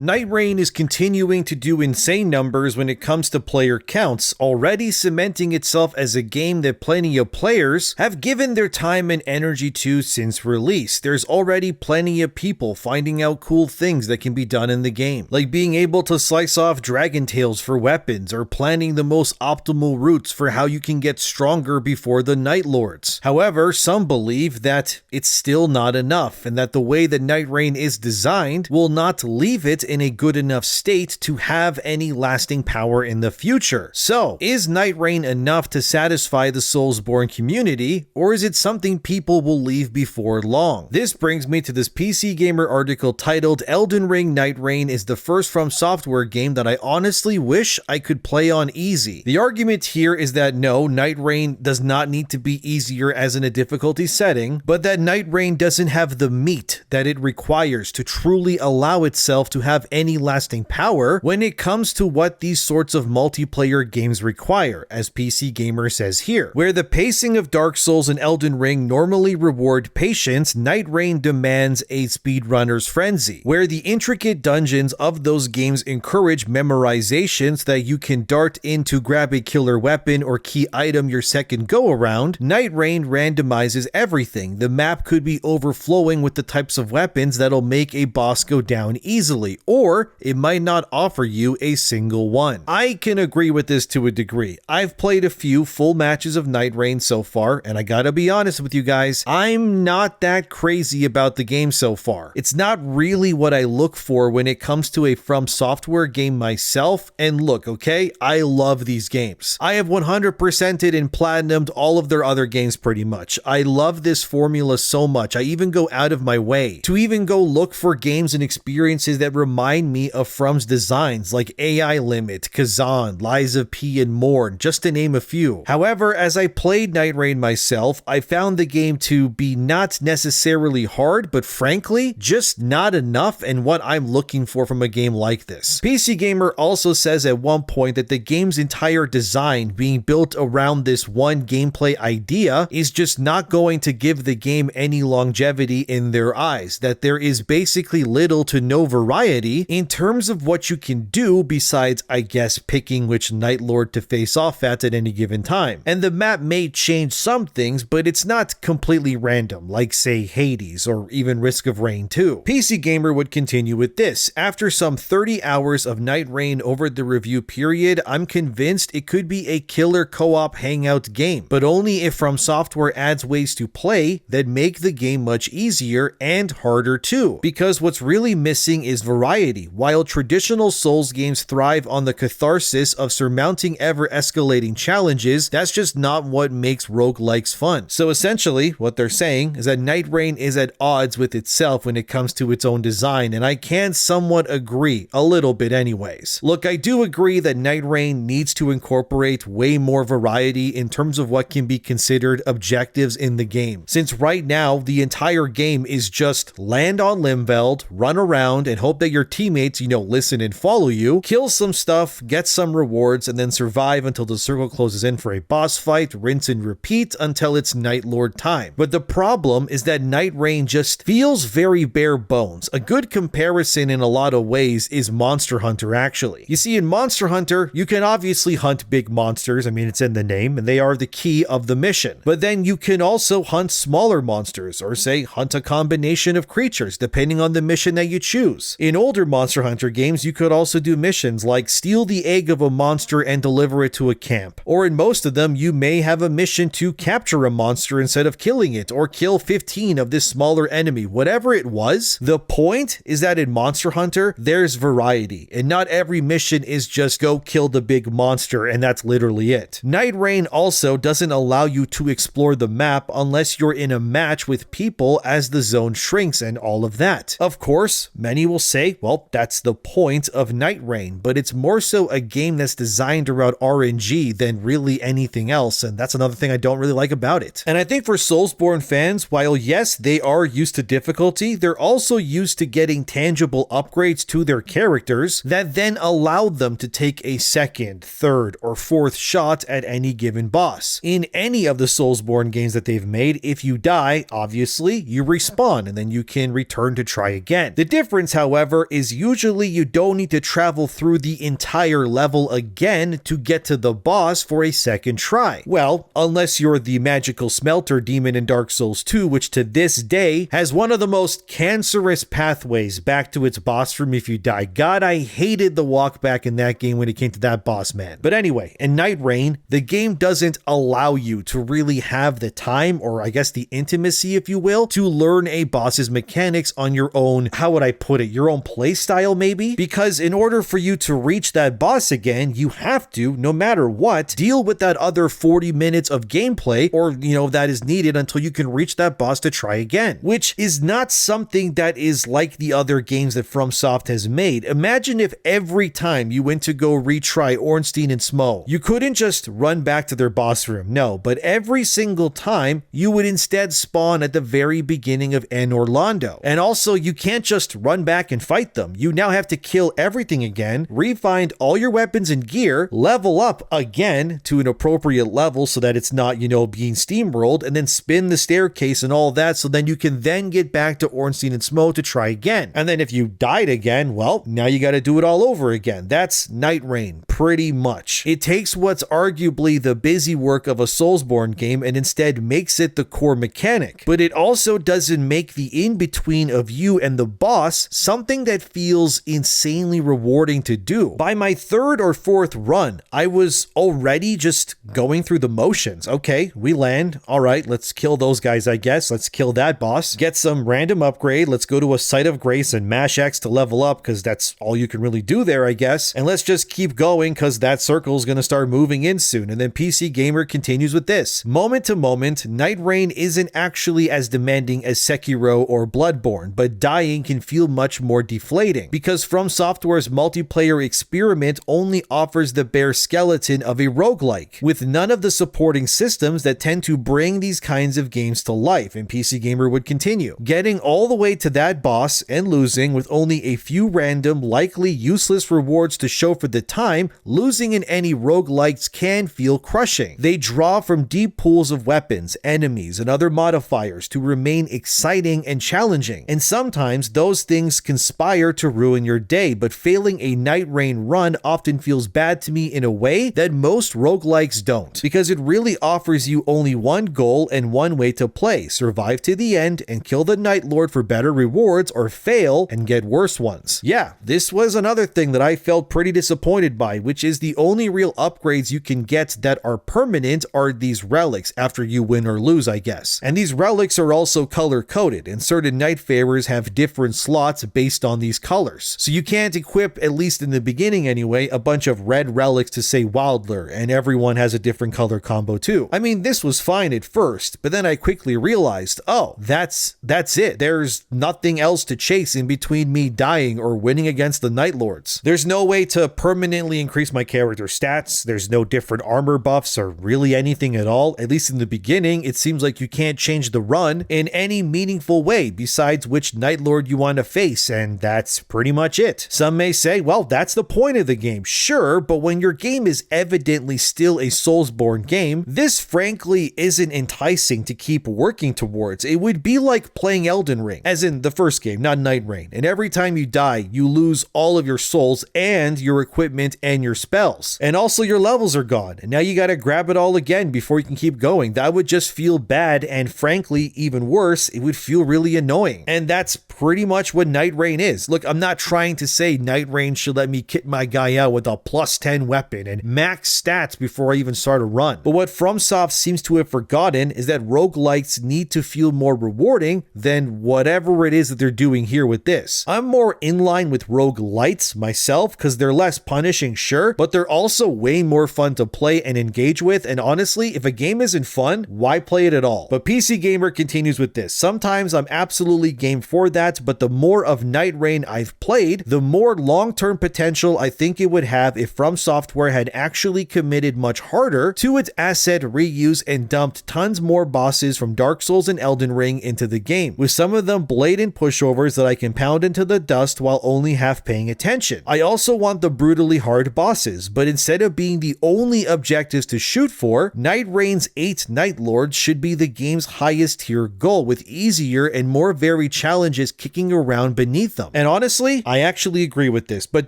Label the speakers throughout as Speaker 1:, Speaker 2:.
Speaker 1: Nightreign is continuing to do insane numbers when it comes to player counts, already cementing itself as a game that plenty of players have given their time and energy to since release. There's already plenty of people finding out cool things that can be done in the game, like being able to slice off dragon tails for weapons or planning the most optimal routes for how you can get stronger before the Night Lords. However, some believe that it's still not enough and that the way that Nightreign is designed will not leave it in a good enough state to have any lasting power in the future. So, is Nightreign enough to satisfy the Soulsborne community, or is it something people will leave before long? This brings me to this PC Gamer article titled Elden Ring Nightreign is the first From Software game that I honestly wish I could play on easy. The argument here is that no, Nightreign does not need to be easier as in a difficulty setting, but that Nightreign doesn't have the meat that it requires to truly allow itself to have any lasting power when it comes to what these sorts of multiplayer games require, as PC Gamer says here. Where the pacing of Dark Souls and Elden Ring normally reward patience, Nightreign demands a speedrunner's frenzy. Where the intricate dungeons of those games encourage memorization so that you can dart in to grab a killer weapon or key item your second go around, Nightreign randomizes everything. The map could be overflowing with the types of weapons that'll make a boss go down easily, or it might not offer you a single one. I can agree with this to a degree. I've played a few full matches of Nightreign so far, and I gotta be honest with you guys, I'm not that crazy about the game so far. It's not really what I look for when it comes to a From Software game myself, and look, okay, I love these games. I have 100%ed and platinumed all of their other games pretty much. I love this formula so much. I even go out of my way to even go look for games and experiences that remind me of From's designs like AI Limit, Kazan, Lies of P, and more, just to name a few. However, as I played Nightreign myself, I found the game to be not necessarily hard, but frankly, just not enough and what I'm looking for from a game like this. PC Gamer also says at one point that the game's entire design being built around this one gameplay idea is just not going to give the game any longevity in their eyes, that there is basically little to no variety in terms of what you can do besides, I guess, picking which Night Lord to face off at any given time. And the map may change some things, but it's not completely random, like say Hades or even Risk of Rain 2. PC Gamer would continue with this. After some 30 hours of Nightreign over the review period, I'm convinced it could be a killer co-op hangout game, but only if From Software adds ways to play that make the game much easier and harder too. Because what's really missing is variety. While traditional Souls games thrive on the catharsis of surmounting ever-escalating challenges, that's just not what makes roguelikes fun. So essentially, what they're saying is that Nightreign is at odds with itself when it comes to its own design, and I can somewhat agree, a little bit anyways. Look, I do agree that Nightreign needs to incorporate way more variety in terms of what can be considered objectives in the game. Since right now, the entire game is just land on Limveld, run around, and hope that your teammates, listen and follow you, kill some stuff, get some rewards, and then survive until the circle closes in for a boss fight, rinse and repeat until it's Night Lord time. But the problem is that Nightreign just feels very bare bones. A good comparison in a lot of ways is Monster Hunter actually. You see, in Monster Hunter, you can obviously hunt big monsters, it's in the name, and they are the key of the mission. But then you can also hunt smaller monsters, or say, hunt a combination of creatures, depending on the mission that you choose. In older Monster Hunter games, you could also do missions like steal the egg of a monster and deliver it to a camp. Or in most of them, you may have a mission to capture a monster instead of killing it, or kill 15 of this smaller enemy. Whatever it was, the point is that in Monster Hunter, there's variety, and not every mission is just go kill the big monster, and that's literally it. Nightreign also doesn't allow you to explore the map unless you're in a match with people as the zone shrinks and all of that. Of course, many will say, well, that's the point of Nightreign, but it's more so a game that's designed around RNG than really anything else, and that's another thing I don't really like about it. And I think for Soulsborne fans, while yes, they are used to difficulty, they're also used to getting tangible upgrades to their characters that then allow them to take a second, third, or fourth shot at any given boss. In any of the Soulsborne games that they've made, if you die, obviously, you respawn, and then you can return to try again. The difference, however, is usually you don't need to travel through the entire level again to get to the boss for a second try. Well, unless you're the magical smelter demon in Dark Souls 2, which to this day has one of the most cancerous pathways back to its boss room if you die. God, I hated the walk back in that game when it came to that boss, man. But anyway, in Nightreign, the game doesn't allow you to really have the time, or I guess the intimacy, if you will, to learn a boss's mechanics on your own, how would I put it, your own playstyle maybe? Because in order for you to reach that boss again, you have to, no matter what, deal with that other 40 minutes of gameplay, or that is needed until you can reach that boss to try again, which is not something that is like the other games that FromSoft has made. Imagine if every time you went to go retry Ornstein and Smo, you couldn't just run back to their boss room, no, but every single time you would instead spawn at the very beginning of En Orlando. And also, you can't just run back and fight them. You now have to kill everything again, re-find all your weapons and gear, level up again to an appropriate level so that it's not, being steamrolled, and then spin the staircase and all that, so then you can then get back to Ornstein and Smo to try again. And then if you died again, well, now you got to do it all over again. That's Nightreign, pretty much. It takes what's arguably the busy work of a Soulsborne game and instead makes it the core mechanic. But it also doesn't make the in-between of you and the boss something that feels insanely rewarding to do. By my third or fourth run, I was already just going through the motions. Okay, we land. All right, let's kill those guys, I guess. Let's kill that boss. Get some random upgrade. Let's go to a Site of Grace and mash X to level up, because that's all you can really do there, I guess. And let's just keep going, because that circle is going to start moving in soon. And then PC Gamer continues with this. Moment to moment, Nightreign isn't actually as demanding as Sekiro or Bloodborne, but dying can feel much more deflating, because From Software's multiplayer experiment only offers the bare skeleton of a roguelike, with none of the supporting systems that tend to bring these kinds of games to life. And PC Gamer would continue. Getting all the way to that boss and losing with only a few random, likely useless rewards to show for the time, losing in any roguelikes can feel crushing. They draw from deep pools of weapons, enemies, and other modifiers to remain exciting and challenging. And sometimes those things conspire to ruin your day, but failing a Nightreign run often feels bad to me in a way that most roguelikes don't, because it really offers you only one goal and one way to play: survive to the end and kill the Night Lord for better rewards, or fail and get worse ones. Yeah, this was another thing that I felt pretty disappointed by, which is the only real upgrades you can get that are permanent are these relics after you win or lose, I guess. And these relics are also color-coded, and certain Nightfarers have different slots based on these colors. So you can't equip, at least in the beginning anyway, a bunch of red relics to say Wildler, and everyone has a different color combo too. I mean, this was fine at first, but then I quickly realized, oh, that's it. There's nothing else to chase in between me dying or winning against the Night Lords. There's no way to permanently increase my character stats. There's no different armor buffs or really anything at all. At least in the beginning, it seems like you can't change the run in any meaningful way besides which Night Lord you want to face, and that's pretty much it. Some may say, well, that's the point of the game. Sure, but when your game is evidently still a Soulsborne game, this frankly isn't enticing to keep working towards. It would be like playing Elden Ring, as in the first game, not Nightreign, and every time you die, you lose all of your souls and your equipment and your spells. And also your levels are gone, and now you gotta grab it all again before you can keep going. That would just feel bad, and frankly, even worse, it would feel really annoying. And that's pretty much what Nightreign is. Look, I'm not trying to say Nightreign should let me kit my guy out with a plus 10 weapon and max stats before I even start a run. But what FromSoft seems to have forgotten is that roguelikes need to feel more rewarding than whatever it is that they're doing here with this. I'm more in line with roguelites myself because they're less punishing, sure, but they're also way more fun to play and engage with. And honestly, if a game isn't fun, why play it at all? But PC Gamer continues with this. Sometimes I'm absolutely game for that, but the more of Nightreign I've played, the more long-term potential I think it would have if From Software had actually committed much harder to its asset reuse and dumped tons more bosses from Dark Souls and Elden Ring into the game, with some of them blatant pushovers that I can pound into the dust while only half paying attention. I also want the brutally hard bosses, but instead of being the only objectives to shoot for, Nightreign's 8 Night Lords should be the game's highest tier goal, with easier and more varied challenges kicking around beneath them. And honestly, I actually agree with this, but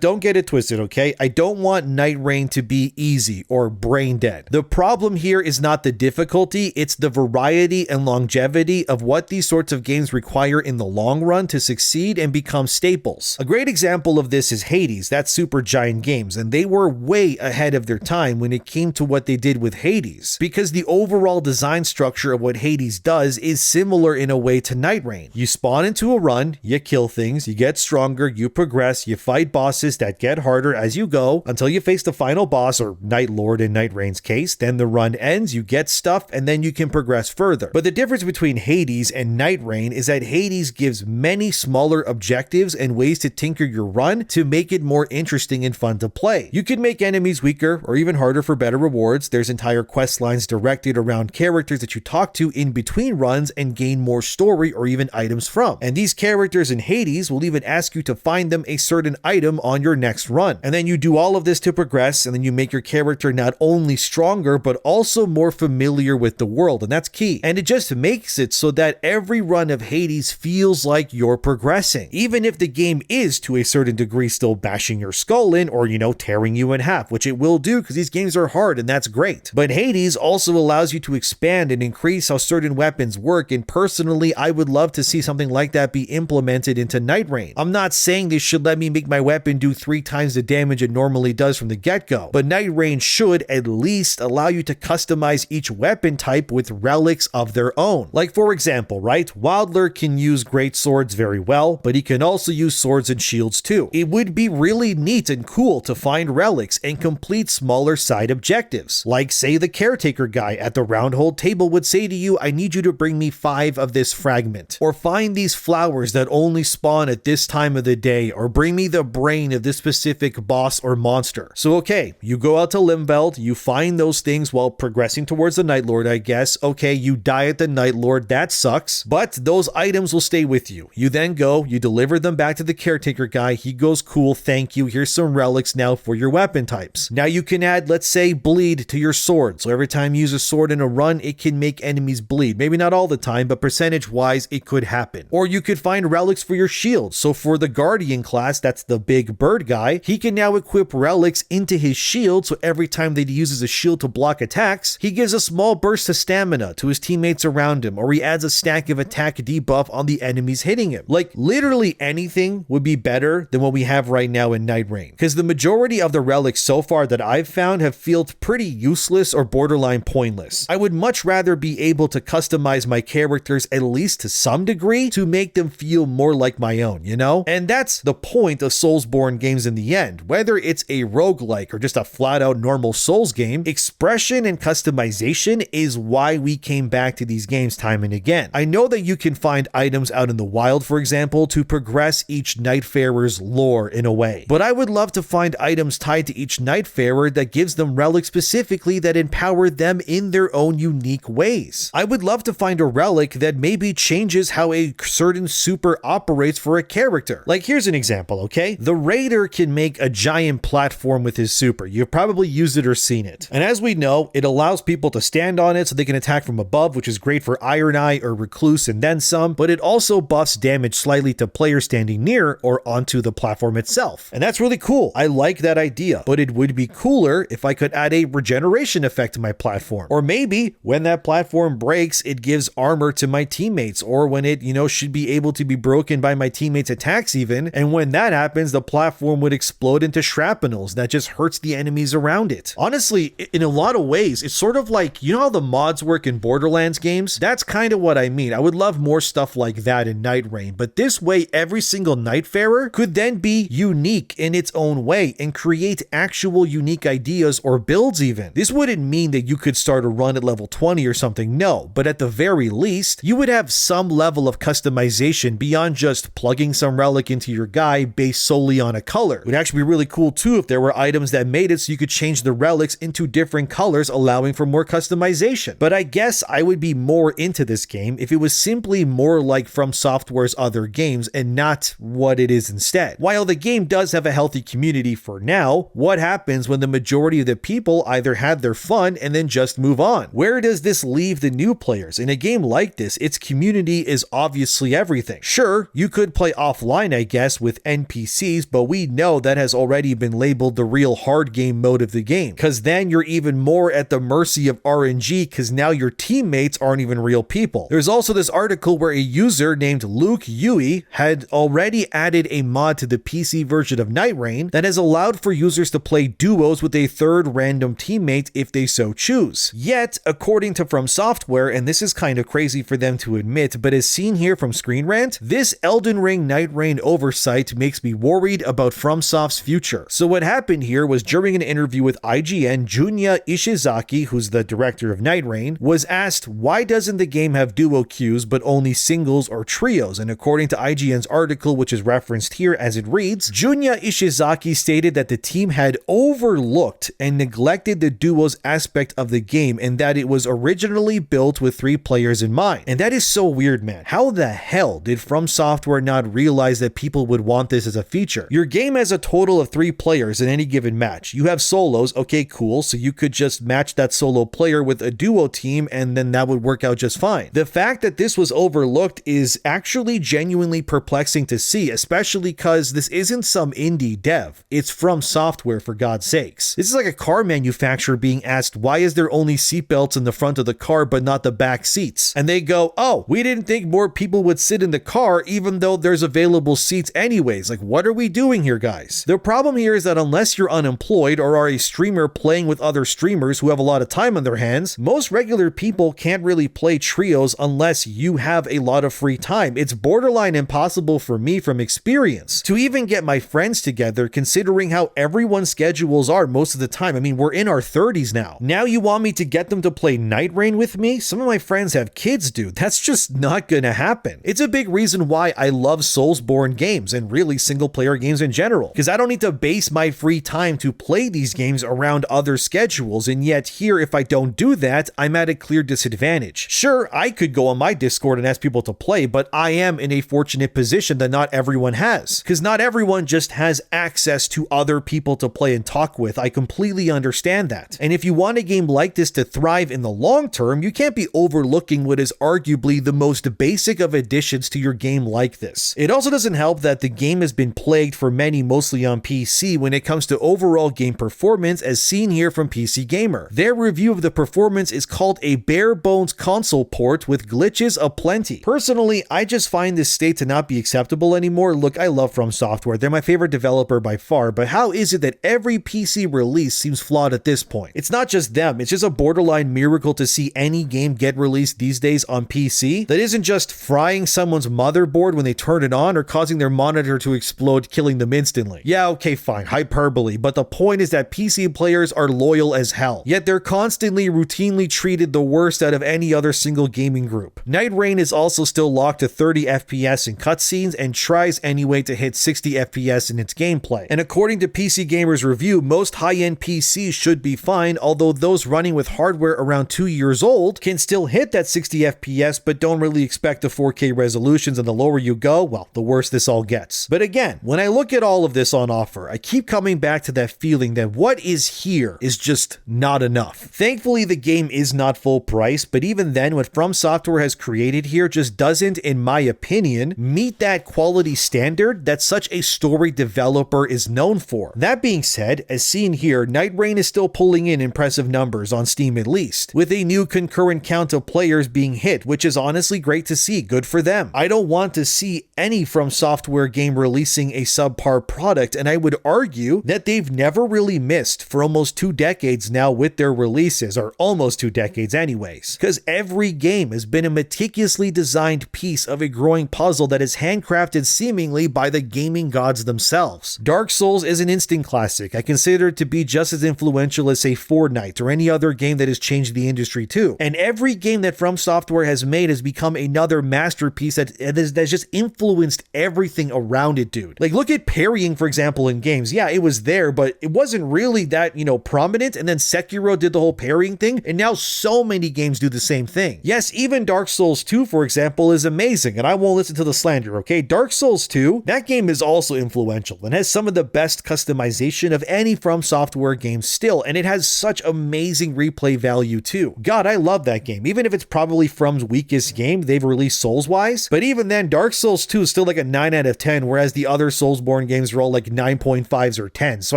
Speaker 1: don't get it twisted, okay? I don't want Nightreign to be easy or brain dead. The problem here is not the difficulty, it's the variety and longevity of what these sorts of games require in the long run to succeed and become staples. A great example of this is Hades. That's Supergiant Games, and they were way ahead of their time when it came to what they did with Hades, because the overall design structure of what Hades does is similar in a way to Nightreign. You spawn into a run, you kill things, you get stronger, you progress, you fight bosses that get harder as you go until you face the final boss, or Night Lord in Nightraign's case. Then the run ends, you get stuff, and then you can progress further. But the difference between Hades and Nightreign is that Hades gives many smaller objectives and ways to tinker your run to make it more interesting and fun to play. You can make enemies weaker or even harder for better rewards. There's entire quest lines directed around characters that you talk to in between runs and gain more story or even items from. And these characters in Hades will even ask you to find them a certain item on your next run. And then you do all of this to progress, and then you make your character not only stronger but also more familiar with the world, and that's key. And it just makes it so that every run of Hades feels like you're progressing, even if the game is to a certain degree still bashing your skull in or, tearing you in half, which it will do because these games are hard and that's great. But Hades also allows you to expand and increase how certain weapons work, and personally, I would love to see something like that be implemented into Nightreign. I'm not saying they should let me make my weapon do 3 times the damage it normally does from the get-go, but Nightreign should at least allow you to customize each weapon type with relics of their own. Like for example, right? Wilder can use great swords very well, but he can also use swords and shields too. It would be really neat and cool to find relics and complete smaller side objectives. Like say the caretaker guy at the roundhold table would say to you, I need you to bring me 5 of this fragment, or find these flowers that only spawn at this time of the day, or bring me the brain of this specific boss or monster. So okay, you go out to Limveld, you find those things while progressing towards the Night Lord, I guess. Okay, you die at the Night Lord, that sucks, but those items will stay with you. You then go, you deliver them back to the caretaker guy, he goes, cool, thank you, here's some relics now for your weapon types. Now you can add, let's say, bleed to your sword, so every time you use a sword in a run, it can make enemies bleed. Maybe not all the time, but percentage wise, it could happen. Or you could find relics for your shield, so for the Guardian class, that's the big bird guy, he can now equip relics into his shield, so every time that he uses a shield to block attacks, he gives a small burst of stamina to his teammates around him, or he adds a stack of attack debuff on the enemies hitting him. Like literally anything would be better than what we have right now in Nightreign, because the majority of the relics so far that I've found have felt pretty useless or borderline pointless. I would much rather be able to customize my characters at least to some degree to make them feel more like my own, And that's the point of Soulsborne games in the end. Whether it's a roguelike or just a flat out normal Souls game, expression and customization is why we came back to these games time and again. I know that you can find items out in the wild, for example, to progress each Nightfarer's lore in a way, but I would love to find items tied to each Nightfarer that gives them relics specifically that empower them in their own unique ways. I would love to find a relic that maybe changes how a certain super operates for a character. Like here's an example, okay? The Raider can make a giant platform with his super. You've probably used it or seen it. And as we know, it allows people to stand on it so they can attack from above, which is great for Iron Eye or Recluse and then some, but it also buffs damage slightly to players standing near or onto the platform itself. And that's really cool. I like that idea, but it would be cooler if I could add a regeneration effect to my platform. Or maybe when that platform breaks, it gives armor to my teammates, or when it, should be able to be broken by my teammates' attacks even, and when that happens, the platform would explode into shrapnels that just hurts the enemies around it. Honestly, in a lot of ways, it's sort of like, how the mods work in Borderlands games? That's kind of what I mean. I would love more stuff like that in Nightreign, but this way, every single Nightfarer could then be unique in its own way and create actual unique ideas or builds even. This wouldn't mean that you could start a run at level 20 or something, no, but at the very least, you would have some level of customization beyond just plugging some relic into your guy based solely on a color. It would actually be really cool too if there were items that made it so you could change the relics into different colors, allowing for more customization. But I guess I would be more into this game if it was simply more like From Software's other games and not what it is instead. While the game does have a healthy community for now, what happens when the majority of the people either had their fun and then just move on? Where does this leave the new players? In a game like this, its community is obviously everything. Sure, you could play offline offline, I guess, with NPCs, but we know that has already been labeled the real hard game mode of the game, because then you're even more at the mercy of RNG, because now your teammates aren't even real people. There's also this article where a user named Luke Yui had already added a mod to the PC version of Nightreign that has allowed for users to play duos with a third random teammate if they so choose. Yet, according to From Software, and this is kind of crazy for them to admit, but as seen here from Screen Rant, this Elden Ring Nightreign oversight makes me worried about FromSoft's future. So what happened here was during an interview with IGN, Junya Ishizaki, who's the director of Nightreign, was asked why doesn't the game have duo queues but only singles or trios, and according to IGN's article, which is referenced here as it reads, Junya Ishizaki stated that the team had overlooked and neglected the duos aspect of the game and that it was originally built with 3 players in mind. And that is so weird, man. How the hell did From Software not realize that people would want this as a feature? Your game has a total of 3 players in any given match. You have solos, okay, cool, so you could just match that solo player with a duo team and then that would work out just fine. The fact that this was overlooked is actually genuinely perplexing to see, especially because this isn't some indie dev. It's From Software, for God's sakes. This is like a car manufacturer being asked, why is there only seatbelts in the front of the car but not the back seats? And they go, oh, we didn't think more people would sit in the car even though there's available seats anyways. Like, what are we doing here, guys? The problem here is that unless you're unemployed or are a streamer playing with other streamers who have a lot of time on their hands, most regular people can't really play trios unless you have a lot of free time. It's borderline impossible for me from experience to even get my friends together, considering how everyone's schedules are most of the time. I mean, we're in our 30s now. Now you want me to get them to play Nightreign with me? Some of my friends have kids, dude. That's just not gonna happen. It's a big reason why I love Soulsborne games and really single player games in general, because I don't need to base my free time to play these games around other schedules, and yet here, if I don't do that, I'm at a clear disadvantage. Sure, I could go on my Discord and ask people to play, but I am in a fortunate position that not everyone has, because not everyone just has access to other people to play and talk with. I completely understand that. And if you want a game like this to thrive in the long term, you can't be overlooking what is arguably the most basic of additions to your game like this. It also doesn't help that the game has been plagued for many, mostly on PC, when it comes to overall game performance, as seen here from PC Gamer. Their review of the performance is called a bare bones console port with glitches aplenty. Personally, I just find this state to not be acceptable anymore. Look, I love From Software. They're my favorite developer by far, but how is it that every PC release seems flawed at this point? It's not just them, it's just a borderline miracle to see any game get released these days on PC that isn't just frying someone's motherboard when they turn it on or causing their monitor to explode, killing them instantly. Yeah, okay, fine, hyperbole, but the point is that PC players are loyal as hell, yet they're constantly routinely treated the worst out of any other single gaming group. Nightreign is also still locked to 30 FPS in cutscenes and tries anyway to hit 60 FPS in its gameplay. And according to PC Gamer's review, most high-end PCs should be fine, although those running with hardware around 2 years old can still hit that 60 FPS but don't really expect the 4K resolutions, and the lower you go, well, the worse this all gets. But again, when I look at all of this on offer, I keep coming back to that feeling that what is here is just not enough. Thankfully, the game is not full price, but even then, what From Software has created here just doesn't, in my opinion, meet that quality standard that such a story developer is known for. That being said, as seen here, Nightreign is still pulling in impressive numbers on Steam at least, with a new concurrent count of players being hit, which is honestly great to see. Good for them. I don't want to see any From Software game releasing a subpar product, and I would argue that they've never really missed for almost 2 decades now with their releases, or almost 2 decades anyways, because every game has been a meticulously designed piece of a growing puzzle that is handcrafted seemingly by the gaming gods themselves. Dark Souls is an instant classic. I consider it to be just as influential as, say, Fortnite or any other game that has changed the industry too. And every game that From Software has made has become another masterpiece that's just influenced everything around it, dude. Like, look at parrying, for example, in games. Yeah, it was there, but it wasn't really that, prominent. And then Sekiro did the whole parrying thing, and now so many games do the same thing. Yes, even Dark Souls 2, for example, is amazing, and I won't listen to the slander, okay? Dark Souls 2, that game is also influential and has some of the best customization of any From Software game still, and it has such amazing replay value too. God, I love that game, even if it's probably From's weakest game they've released Souls-wise, but even then, Dark Souls 2 still still like a 9 out of 10, whereas the other Soulsborne games are all like 9.5s or 10s. So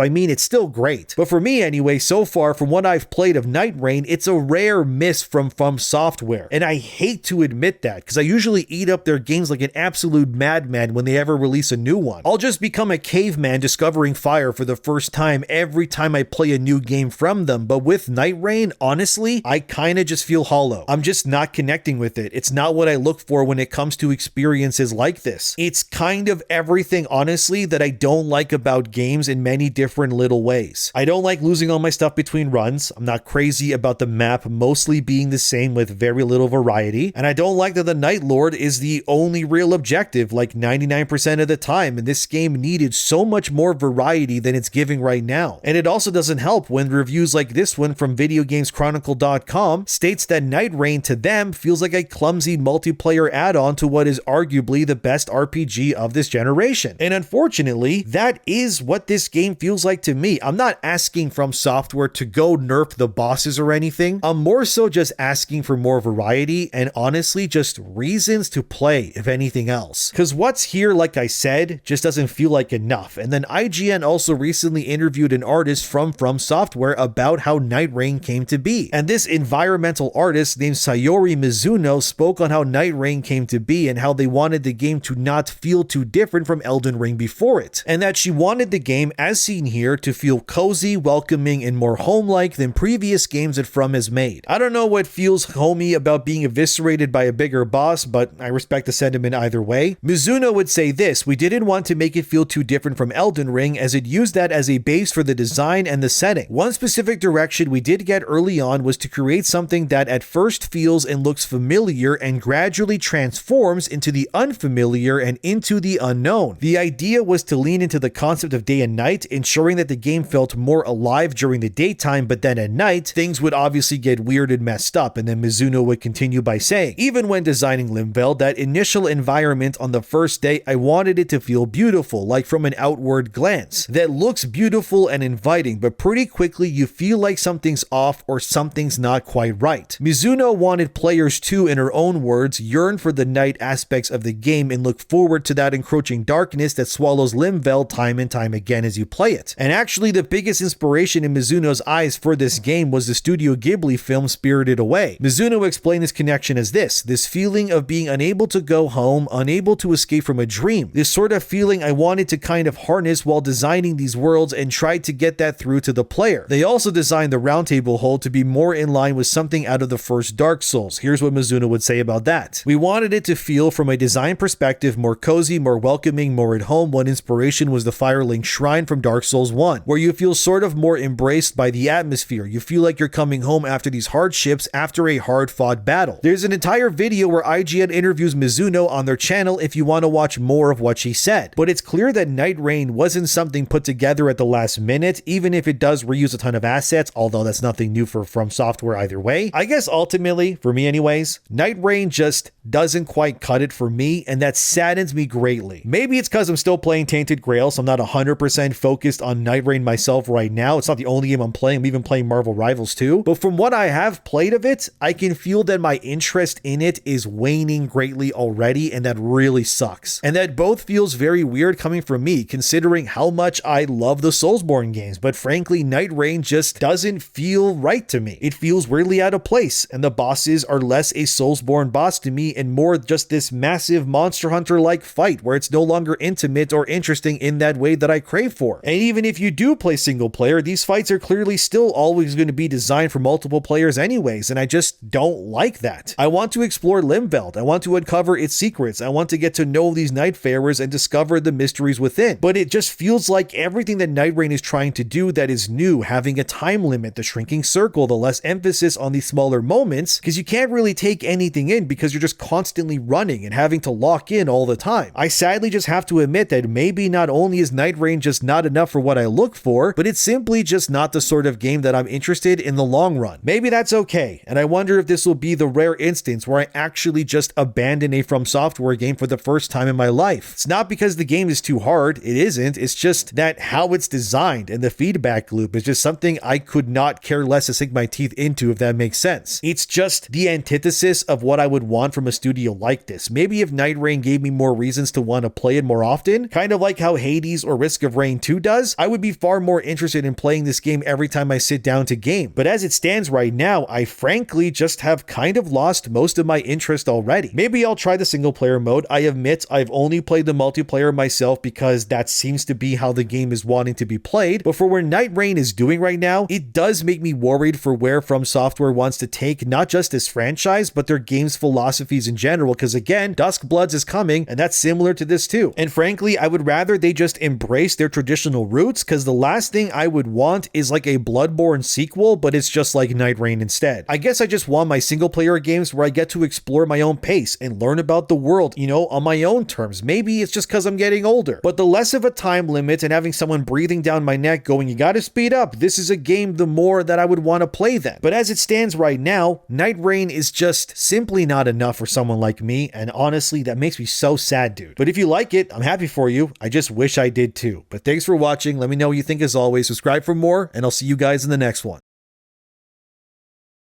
Speaker 1: I mean, it's still great. But for me anyway, so far from what I've played of Nightreign, it's a rare miss from Software. And I hate to admit that, because I usually eat up their games like an absolute madman when they ever release a new one. I'll just become a caveman discovering fire for the first time every time I play a new game from them. But with Nightreign, honestly, I kinda just feel hollow. I'm just not connecting with it. It's not what I look for when it comes to experiences like this. It's kind of everything, honestly, that I don't like about games in many different little ways. I don't like losing all my stuff between runs. I'm not crazy about the map mostly being the same with very little variety. And I don't like that the Night Lord is the only real objective like 99% of the time, and this game needed so much more variety than it's giving right now. And it also doesn't help when reviews like this one from VideoGamesChronicle.com states that Nightreign to them feels like a clumsy multiplayer add-on to what is arguably the best RPG of this generation. And unfortunately, that is what this game feels like to me. I'm not asking From Software to go nerf the bosses or anything. I'm more so just asking for more variety and honestly just reasons to play, if anything else. Because what's here, like I said, just doesn't feel like enough. And then IGN also recently interviewed an artist from Software about how Nightreign came to be. And this environmental artist named Sayori Mizuno spoke on how Nightreign came to be and how they wanted the game to not feel too different from Elden Ring before it. And that she wanted the game, as seen here, to feel cozy, welcoming, and more home-like than previous games that From has made. I don't know what feels homey about being eviscerated by a bigger boss, but I respect the sentiment either way. Mizuno would say this: "We didn't want to make it feel too different from Elden Ring, as it used that as a base for the design and the setting. One specific direction we did get early on was to create something that at first feels and looks familiar and gradually transforms into the unfamiliar and into the unknown. The idea was to lean into the concept of day and night, ensuring that the game felt more alive during the daytime, but then at night, things would obviously get weird and messed up." And then Mizuno would continue by saying, "Even when designing Limvel, that initial environment on the first day, I wanted it to feel beautiful, like from an outward glance. That looks beautiful and inviting, but pretty quickly you feel like something's off or something's not quite right." Mizuno wanted players to, in her own words, yearn for the night aspects of the game and look forward to that encroaching darkness that swallows Limvel time and time again as you play it. And actually, the biggest inspiration in Mizuno's eyes for this game was the Studio Ghibli film Spirited Away. Mizuno explained this connection as this feeling of being unable to go home, unable to escape from a dream. This sort of feeling I wanted to kind of harness while designing these worlds and tried to get that through to the player. They also designed the roundtable hole to be more in line with something out of the first Dark Souls. Here's what Mizuno would say about that: "We wanted it to feel, from a design perspective, more cozy, more welcoming, more at home. One inspiration was the Firelink Shrine from Dark Souls 1, where you feel sort of more embraced by the atmosphere. You feel like you're coming home after these hardships, after a hard-fought battle." There's an entire video where IGN interviews Mizuno on their channel if you want to watch more of what she said. But it's clear that Nightreign wasn't something put together at the last minute, even if it does reuse a ton of assets, although that's nothing new for From Software either way. I guess ultimately, for me anyways, Nightreign just doesn't quite cut it for me, and that saddens me greatly. Maybe it's because I'm still playing Tainted Grail, so I'm not 100% focused on Nightreign myself right now. It's not the only game I'm playing. I'm even playing Marvel Rivals too. But from what I have played of it, I can feel that my interest in it is waning greatly already, and that really sucks. And that both feels very weird coming from me, considering how much I love the Soulsborne games, but frankly, Nightreign just doesn't feel right to me. It feels weirdly out of place, and the bosses are less a Soulsborne boss to me and more just this massive Monster Hunter-like fight where it's no longer intimate or interesting in that way that I crave for. And even if you do play single player, these fights are clearly still always going to be designed for multiple players anyways, and I just don't like that. I want to explore Limveld. I want to uncover its secrets. I want to get to know these Nightfarers and discover the mysteries within. But it just feels like everything that Nightreign is trying to do that is new, having a time limit, the shrinking circle, the less emphasis on these smaller moments, because you can't really take anything in because you're just constantly running and having to lock in all the time. I sadly just have to admit that maybe not only is Nightreign just not enough for what I look for, but it's simply just not the sort of game that I'm interested in the long run. Maybe that's okay, and I wonder if this will be the rare instance where I actually just abandon a From Software game for the first time in my life. It's not because the game is too hard, it isn't, it's just that how it's designed and the feedback loop is just something I could not care less to sink my teeth into, if that makes sense. It's just the antithesis of what I would want from a studio like this. Maybe if Nightreign gave me more reasons to want to play it more often, kind of like how Hades or Risk of Rain 2 does, I would be far more interested in playing this game every time I sit down to game. But as it stands right now, I frankly just have kind of lost most of my interest already. Maybe I'll try the single player mode. I admit I've only played the multiplayer myself because that seems to be how the game is wanting to be played, but for where Nightreign is doing right now, it does make me worried for where From Software wants to take not just this franchise, but their game's philosophies in general, because again, Duskbloods is coming, and that's similar to this too. And frankly, I would rather they just embrace their traditional roots, because the last thing I would want is like a Bloodborne sequel, but it's just like Nightreign instead. I guess I just want my single player games where I get to explore my own pace and learn about the world, on my own terms. Maybe it's just because I'm getting older, but the less of a time limit and having someone breathing down my neck going, you gotta speed up, this is a game, the more that I would want to play them. But as it stands right now, Nightreign is just simply not enough for someone like me, and honestly, that makes me so sad, dude. But if you like it, I'm happy for you. I just wish I did too. But thanks for watching. Let me know what you think as always. Subscribe for more, and I'll see you guys in the next one.